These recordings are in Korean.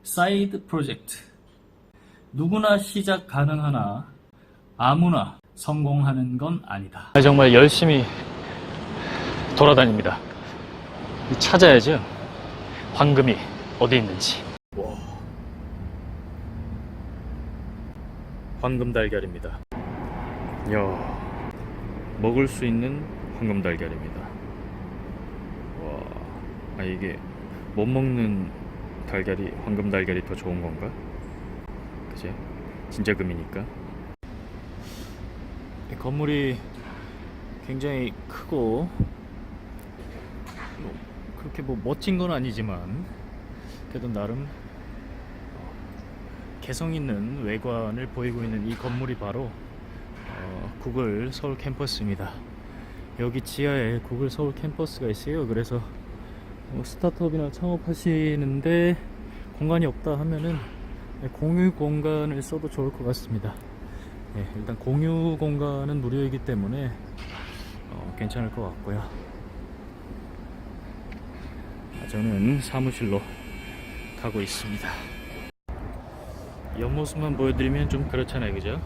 사이드 프로젝트. 누구나 시작 가능하나 아무나 성공하는 건 아니다. 정말 열심히 돌아다닙니다. 찾아야죠. 황금이 어디 있는지. 황금 달걀입니다. 이야, 먹을 수 있는 황금 달걀입니다. 와, 이게 못 먹는 달걀이 황금 달걀이 더 좋은 건가? 그치? 진짜 금이니까. 건물이 굉장히 크고 그렇게 멋진 건 아니지만 그래도 나름 개성 있는 외관을 보이고 있는 이 건물이 바로 구글 서울 캠퍼스입니다. 여기 지하에 구글 서울 캠퍼스가 있어요. 그래서 스타트업이나 창업하시는데 공간이 없다 하면은 공유 공간을 써도 좋을 것 같습니다. 일단 공유 공간은 무료이기 때문에 괜찮을 것 같고요. 저는 사무실로 가고 있습니다. 옆모습만 보여드리면 좀 그렇잖아요, 그죠?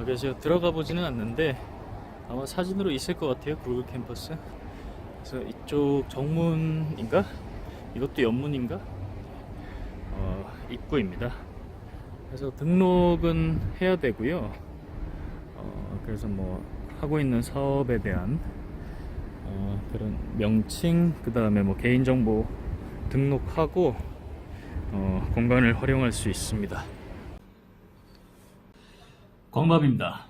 그래서 들어가 보지는 않는데 아마 사진으로 있을 것 같아요, 구글 캠퍼스. 그래서 이쪽 정문인가? 이것도 옆문인가? 입구입니다. 그래서 등록은 해야 되고요. 그래서 하고 있는 사업에 대한 그런 명칭, 그 다음에 개인정보 등록하고 공간을 활용할 수 있습니다. 광밥입니다.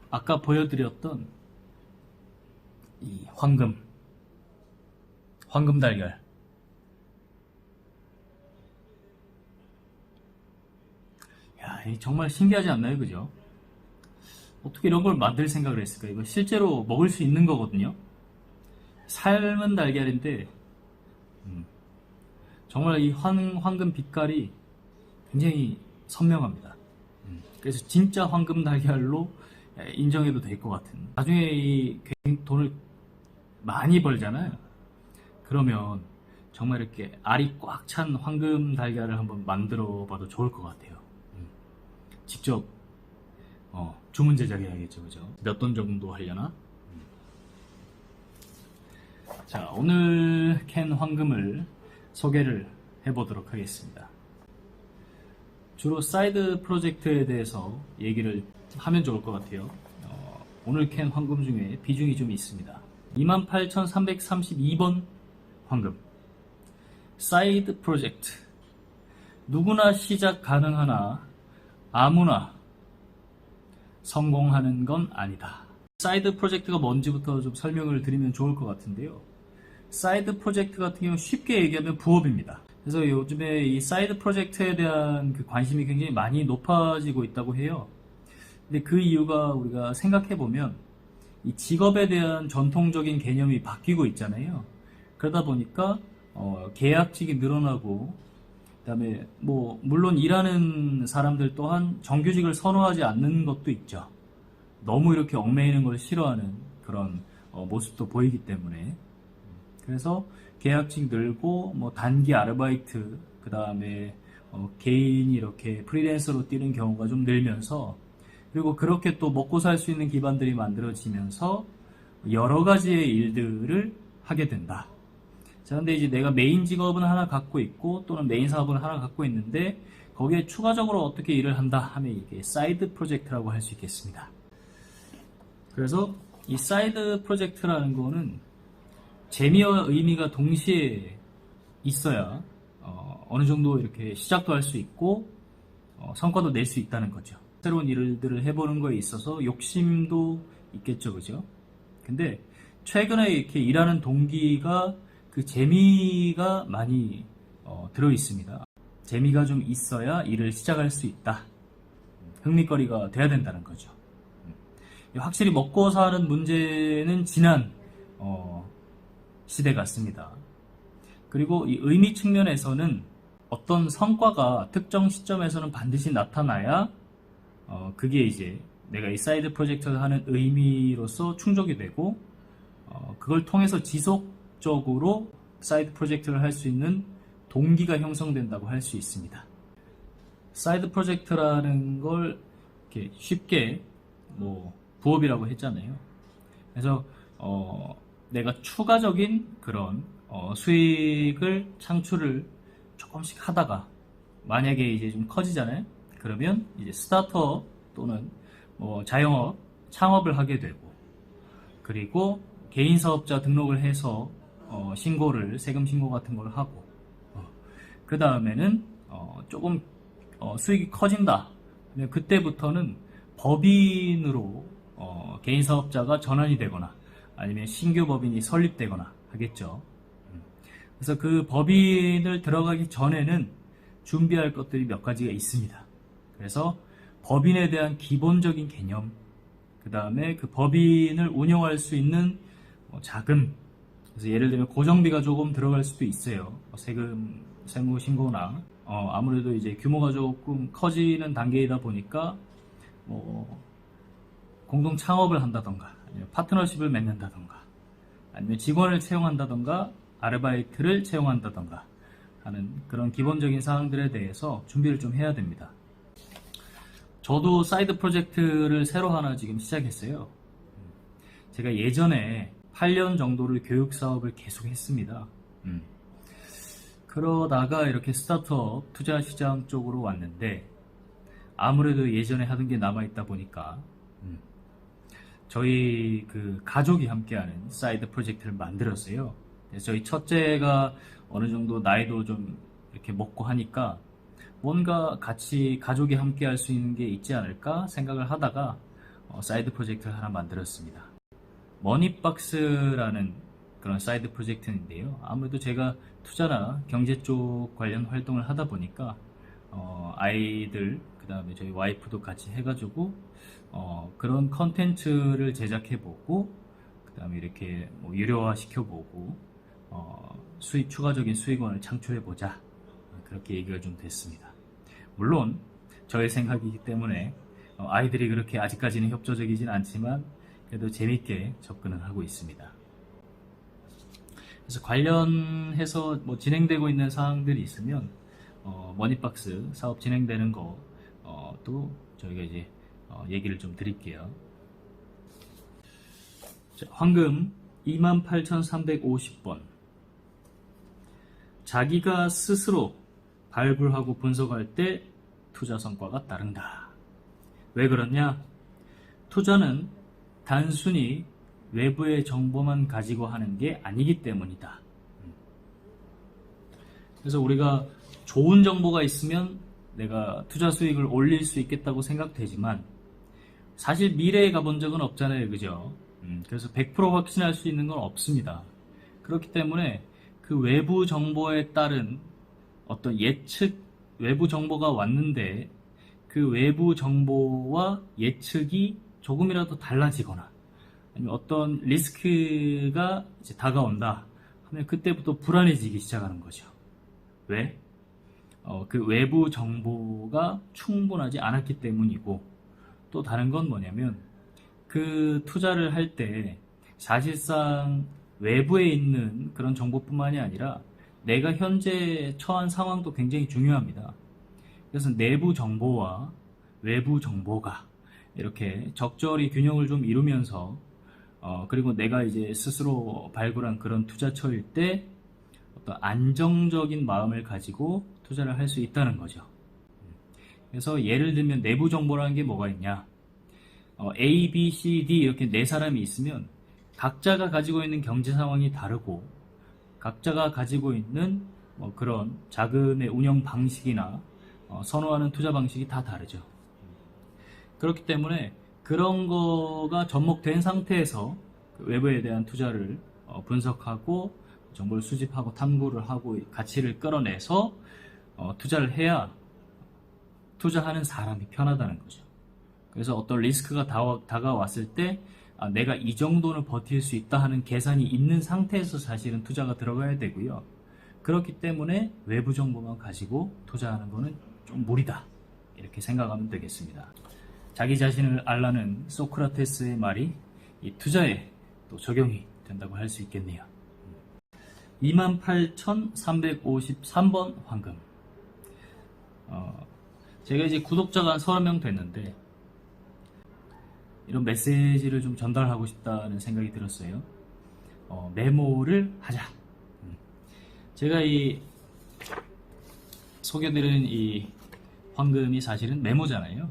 아까 보여드렸던 이 황금 달걀, 정말 신기하지 않나요? 그죠? 어떻게 이런 걸 만들 생각을 했을까? 이거 실제로 먹을 수 있는 거거든요. 삶은 달걀인데 정말 이 황금 빛깔이 굉장히 선명합니다. 그래서 진짜 황금 달걀로 인정해도 될 것 같은. 나중에 이 돈을 많이 벌잖아요. 그러면 정말 이렇게 알이 꽉 찬 황금 달걀을 한번 만들어 봐도 좋을 것 같아요. 직접 주문 제작해야겠죠, 그죠? 몇 돈 정도 하려나? 자, 오늘 캔 황금을 소개를 해보도록 하겠습니다. 주로 사이드 프로젝트에 대해서 얘기를 하면 좋을 것 같아요. 오늘 캔 황금 중에 비중이 좀 있습니다. 28,332번 황금, 사이드 프로젝트. 누구나 시작 가능하나 아무나 성공하는 건 아니다. 사이드 프로젝트가 뭔지부터 좀 설명을 드리면 좋을 것 같은데요. 사이드 프로젝트 같은 경우 쉽게 얘기하면 부업입니다. 그래서 요즘에 이 사이드 프로젝트에 대한 그 관심이 굉장히 많이 높아지고 있다고 해요. 근데 그 이유가 우리가 생각해보면 이 직업에 대한 전통적인 개념이 바뀌고 있잖아요. 그러다 보니까 계약직이 늘어나고, 그 다음에 물론 일하는 사람들 또한 정규직을 선호하지 않는 것도 있죠. 너무 이렇게 얽매이는 걸 싫어하는 그런 모습도 보이기 때문에. 그래서 계약직 늘고 단기 아르바이트, 그 다음에 개인이 이렇게 프리랜서로 뛰는 경우가 좀 늘면서, 그리고 그렇게 또 먹고 살 수 있는 기반들이 만들어지면서 여러 가지의 일들을 하게 된다. 자, 근데 이제 내가 메인 직업은 하나 갖고 있고 또는 메인 사업은 하나 갖고 있는데 거기에 추가적으로 어떻게 일을 한다 하면 이게 사이드 프로젝트라고 할 수 있겠습니다. 그래서 이 사이드 프로젝트라는 거는 재미와 의미가 동시에 있어야 어느 정도 이렇게 시작도 할 수 있고 성과도 낼 수 있다는 거죠. 새로운 일들을 해보는 거에 있어서 욕심도 있겠죠, 그죠? 근데 최근에 이렇게 일하는 동기가 그 재미가 많이 들어 있습니다. 재미가 좀 있어야 일을 시작할 수 있다. 흥미거리가 돼야 된다는 거죠. 확실히 먹고 사는 문제는 지난 시대 같습니다. 그리고 이 의미 측면에서는 어떤 성과가 특정 시점에서는 반드시 나타나야 그게 이제 내가 이 사이드 프로젝트를 하는 의미로서 충족이 되고 그걸 통해서 지속적으로 사이드 프로젝트를 할 수 있는 동기가 형성된다고 할 수 있습니다. 사이드 프로젝트라는 걸 이렇게 쉽게 뭐 부업이라고 했잖아요. 그래서 내가 추가적인 그런 수익을 창출을 조금씩 하다가 만약에 이제 좀 커지잖아요. 그러면 이제 스타트업 또는 뭐 자영업 창업을 하게 되고, 그리고 개인 사업자 등록을 해서 세금 신고 같은 걸 하고, 그 다음에는 조금 수익이 커진다. 그때부터는 법인으로 개인 사업자가 전환이 되거나 아니면 신규 법인이 설립되거나 하겠죠. 그래서 그 법인을 들어가기 전에는 준비할 것들이 몇 가지가 있습니다. 그래서 법인에 대한 기본적인 개념, 그 다음에 그 법인을 운영할 수 있는 자금, 그래서 예를 들면 고정비가 조금 들어갈 수도 있어요. 세무 신고나 아무래도 이제 규모가 조금 커지는 단계이다 보니까 뭐 공동 창업을 한다던가 아니면 파트너십을 맺는다던가 아니면 직원을 채용한다던가 아르바이트를 채용한다던가 하는 그런 기본적인 사항들에 대해서 준비를 좀 해야 됩니다. 저도 사이드 프로젝트를 새로 하나 지금 시작했어요. 제가 예전에 8년 정도를 교육 사업을 계속 했습니다. 그러다가 이렇게 스타트업 투자 시장 쪽으로 왔는데 아무래도 예전에 하던 게 남아있다 보니까 저희 그 가족이 함께하는 사이드 프로젝트를 만들었어요. 그래서 저희 첫째가 어느 정도 나이도 좀 이렇게 먹고 하니까 뭔가 같이 가족이 함께 할 수 있는 게 있지 않을까 생각을 하다가 사이드 프로젝트를 하나 만들었습니다. 머니박스라는 그런 사이드 프로젝트인데요. 아무래도 제가 투자나 경제 쪽 관련 활동을 하다 보니까 아이들 그 다음에 저희 와이프도 같이 해가지고 그런 컨텐츠를 제작해보고 그 다음에 이렇게 뭐 유료화 시켜보고 추가적인 수익원을 창출해보자, 그렇게 얘기가 좀 됐습니다. 물론 저의 생각이기 때문에 아이들이 그렇게 아직까지는 협조적이진 않지만 그래도 재밌게 접근을 하고 있습니다. 그래서 관련해서 뭐 진행되고 있는 사항들이 있으면 머니박스 사업 진행되는 것도 저희가 이제 얘기를 좀 드릴게요. 자, 황금 28,350번. 자기가 스스로 발굴하고 분석할 때 투자 성과가 따른다. 왜 그러냐? 투자는 단순히 외부의 정보만 가지고 하는 게 아니기 때문이다. 그래서 우리가 좋은 정보가 있으면 내가 투자 수익을 올릴 수 있겠다고 생각되지만 사실 미래에 가본 적은 없잖아요. 그죠? 그래서 100% 확신할 수 있는 건 없습니다. 그렇기 때문에 그 외부 정보에 따른 어떤 외부 정보가 왔는데 그 외부 정보와 예측이 조금이라도 달라지거나 아니면 어떤 리스크가 이제 다가온다 하면 그때부터 불안해지기 시작하는 거죠. 왜? 그 외부 정보가 충분하지 않았기 때문이고, 또 다른 건 뭐냐면 그 투자를 할 때 사실상 외부에 있는 그런 정보뿐만이 아니라 내가 현재 처한 상황도 굉장히 중요합니다. 그래서 내부 정보와 외부 정보가 이렇게 적절히 균형을 좀 이루면서 그리고 내가 이제 스스로 발굴한 그런 투자처일 때 어떤 안정적인 마음을 가지고 투자를 할 수 있다는 거죠. 그래서 예를 들면 내부 정보라는 게 뭐가 있냐? A, B, C, D 이렇게 네 사람이 있으면 각자가 가지고 있는 경제 상황이 다르고 각자가 가지고 있는 뭐 그런 자금의 운영 방식이나 선호하는 투자 방식이 다 다르죠. 그렇기 때문에 그런 거가 접목된 상태에서 외부에 대한 투자를 분석하고 정보를 수집하고 탐구를 하고 가치를 끌어내서 투자를 해야 투자하는 사람이 편하다는 거죠. 그래서 어떤 리스크가 다가왔을 때 내가 이 정도는 버틸 수 있다 하는 계산이 있는 상태에서 사실은 투자가 들어가야 되고요. 그렇기 때문에 외부 정보만 가지고 투자하는 거는 좀 무리다, 이렇게 생각하면 되겠습니다. 자기 자신을 알라는 소크라테스의 말이 이 투자에 또 적용이 된다고 할 수 있겠네요. 28,353번 황금. 제가 이제 구독자가 한 30명 됐는데, 이런 메시지를 좀 전달하고 싶다는 생각이 들었어요. 메모를 하자. 제가 이 소개드린 이 황금이 사실은 메모잖아요.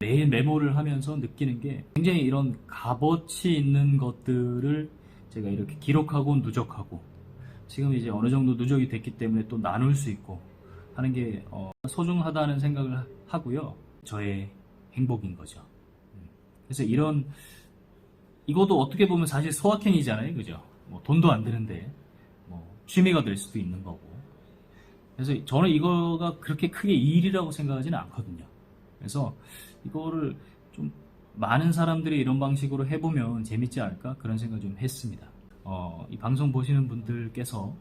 매일 메모를 하면서 느끼는 게 굉장히 이런 값어치 있는 것들을 제가 이렇게 기록하고 누적하고, 지금 이제 어느 정도 누적이 됐기 때문에 또 나눌 수 있고 하는 게 소중하다는 생각을 하고요. 저의 행복인 거죠. 그래서 이것도 어떻게 보면 사실 소확행이잖아요. 그죠? 뭐 돈도 안 드는데 뭐 취미가 될 수도 있는 거고. 그래서 저는 이거가 그렇게 크게 일이라고 생각하지는 않거든요. 그래서 이거를 좀 많은 사람들이 이런 방식으로 해보면 재밌지 않을까 그런 생각 좀 했습니다. 이 방송 보시는 분들께서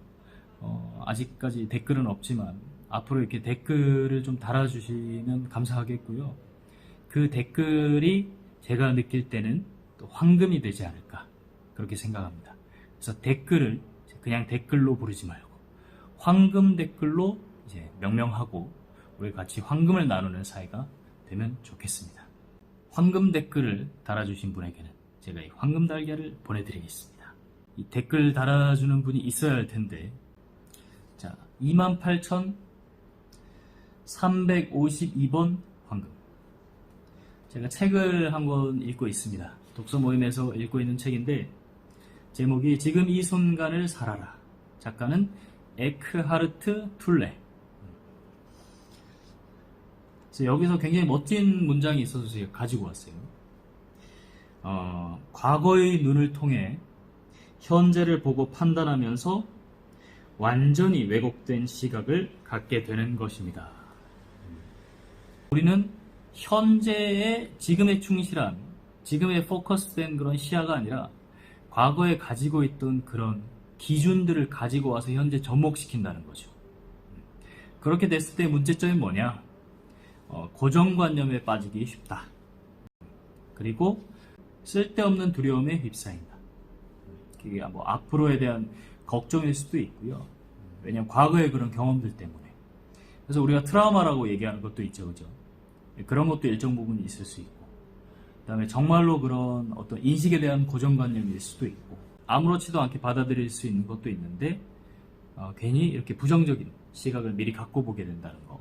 아직까지 댓글은 없지만 앞으로 이렇게 댓글을 좀 달아주시면 감사하겠고요. 그 댓글이 제가 느낄 때는 또 황금이 되지 않을까 그렇게 생각합니다. 그래서 댓글을 그냥 댓글로 부르지 말고 황금 댓글로 이제 명명하고 우리 같이 황금을 나누는 사이가 되면 좋겠습니다. 황금 댓글을 달아주신 분에게는 제가 이 황금 달걀을 보내드리겠습니다. 이 댓글 달아주는 분이 있어야 할 텐데, 자, 28,352번 황금. 제가 책을 한 권 읽고 있습니다. 독서 모임에서 읽고 있는 책인데, 제목이 지금 이 순간을 살아라. 작가는 에크하르트 툴레. 그래서 여기서 굉장히 멋진 문장이 있어서 제가 가지고 왔어요. 과거의 눈을 통해 현재를 보고 판단하면서 완전히 왜곡된 시각을 갖게 되는 것입니다. 우리는 현재의 지금에 충실한, 지금에 포커스된 그런 시야가 아니라 과거에 가지고 있던 그런 기준들을 가지고 와서 현재 접목시킨다는 거죠. 그렇게 됐을 때 문제점이 뭐냐? 고정관념에 빠지기 쉽다. 그리고 쓸데없는 두려움에 휩싸인다. 그게 뭐 앞으로에 대한 걱정일 수도 있고요. 왜냐하면 과거의 그런 경험들 때문에. 그래서 우리가 트라우마라고 얘기하는 것도 있죠, 그죠? 그런 것도 일정 부분 있을 수 있고, 그 다음에 정말로 그런 어떤 인식에 대한 고정관념일 수도 있고, 아무렇지도 않게 받아들일 수 있는 것도 있는데, 괜히 이렇게 부정적인 시각을 미리 갖고 보게 된다는 거.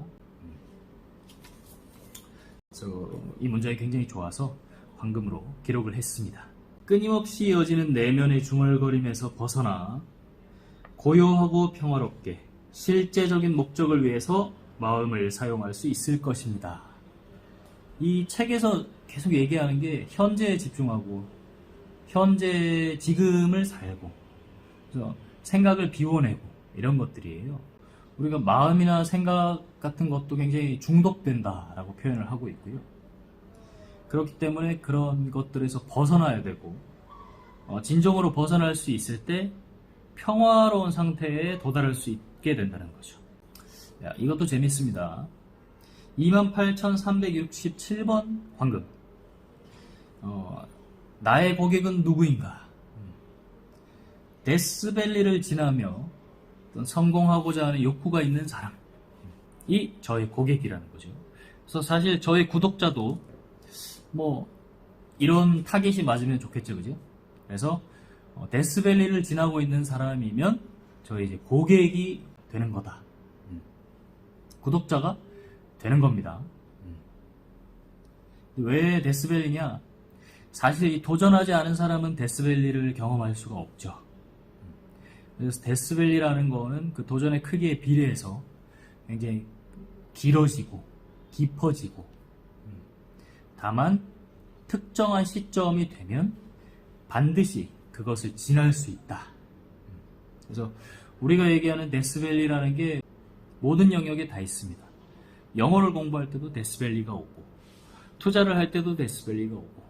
그래서 이 문장이 굉장히 좋아서 황금으로 기록을 했습니다. 끊임없이 이어지는 내면의 중얼거림에서 벗어나 고요하고 평화롭게 실제적인 목적을 위해서 마음을 사용할 수 있을 것입니다. 이 책에서 계속 얘기하는 게 현재에 집중하고 현재 지금을 살고, 그래서 생각을 비워내고 이런 것들이에요. 우리가 마음이나 생각 같은 것도 굉장히 중독된다라고 표현을 하고 있고요. 그렇기 때문에 그런 것들에서 벗어나야 되고, 진정으로 벗어날 수 있을 때 평화로운 상태에 도달할 수 있게 된다는 거죠. 야, 이것도 재밌습니다. 28,367번 황금. 나의 고객은 누구인가? 데스밸리를 지나며 어떤 성공하고자 하는 욕구가 있는 사람이 저의 고객이라는 거죠. 그래서 사실 저의 구독자도 뭐 이런 타깃이 맞으면 좋겠죠, 그죠? 그래서 데스밸리를 지나고 있는 사람이면 저희 이제 고객이 되는 거다. 구독자가 되는 겁니다. 왜 데스밸리냐? 사실 도전하지 않은 사람은 데스밸리를 경험할 수가 없죠. 그래서 데스밸리라는 거는 그 도전의 크기에 비례해서 굉장히 길어지고 깊어지고, 다만 특정한 시점이 되면 반드시 그것을 지날 수 있다. 그래서 우리가 얘기하는 데스밸리라는 게 모든 영역에 다 있습니다. 영어를 공부할 때도 데스밸리가 오고, 투자를 할 때도 데스밸리가 오고,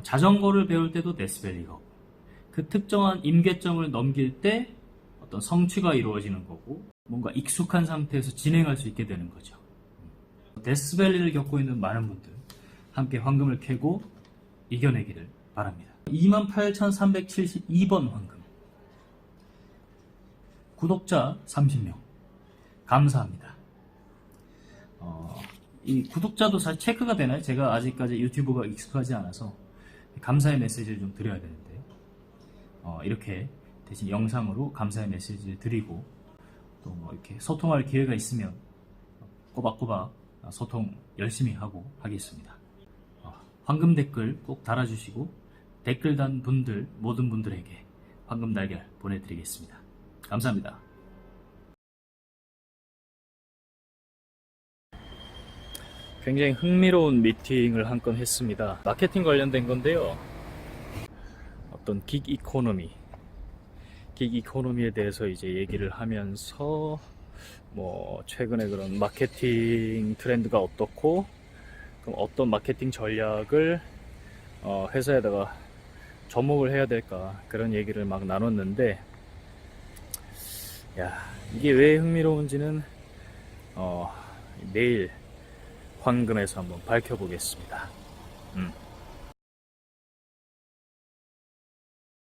자전거를 배울 때도 데스밸리가 오고, 그 특정한 임계점을 넘길 때 어떤 성취가 이루어지는 거고, 뭔가 익숙한 상태에서 진행할 수 있게 되는 거죠. 데스밸리를 겪고 있는 많은 분들 함께 황금을 캐고 이겨내기를 바랍니다. 28,372번 황금. 구독자 30명. 감사합니다. 이 구독자도 사실 체크가 되나요? 제가 아직까지 유튜브가 익숙하지 않아서 감사의 메시지를 좀 드려야 되는데, 이렇게 대신 영상으로 감사의 메시지를 드리고, 또 뭐 이렇게 소통할 기회가 있으면 꼬박꼬박 소통 열심히 하고 하겠습니다. 황금 댓글 꼭 달아주시고, 댓글 단 분들, 모든 분들에게 황금 달걀 보내드리겠습니다. 감사합니다. 굉장히 흥미로운 미팅을 한 건 했습니다. 마케팅 관련된 건데요. 어떤 긱 이코노미에 대해서 이제 얘기를 하면서 뭐 최근에 그런 마케팅 트렌드가 어떻고, 그럼 어떤 마케팅 전략을 회사에다가 접목을 해야 될까, 그런 얘기를 막 나눴는데, 야, 이게 왜 흥미로운지는 내일 황금에서 한번 밝혀보겠습니다.